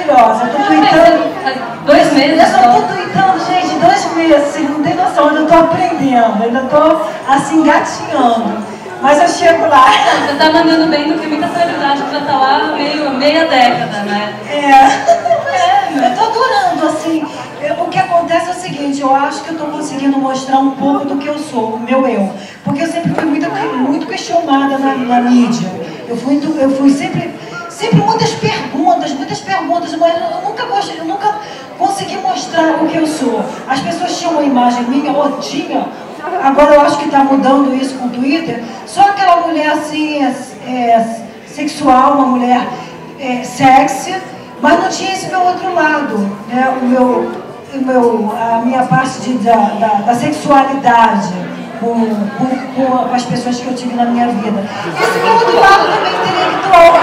maravilhosa. Eu tô tweetando. Faz 2 meses. Eu tô tweetando, gente, 2 meses. Vocês não tem noção, eu tô aprendendo. Ainda tô assim, gatinhando. Mas eu chego lá. Você tá mandando bem do que muita celebridade que já tá lá meia década, né? Eu tô adorando, assim. O que acontece é o seguinte, eu acho que eu tô conseguindo mostrar um pouco do que eu sou, o meu eu. Porque eu sempre fui muito questionada na mídia. Eu fui sempre muitas perguntas, mas eu nunca consegui mostrar o que eu sou. As pessoas tinham uma imagem minha, agora eu acho que está mudando isso com o Twitter, só aquela mulher assim, sexual, uma mulher sexy, mas não tinha esse meu outro lado, né? A minha parte da sexualidade com as pessoas que eu tive na minha vida. Esse meu outro lado também intelectual,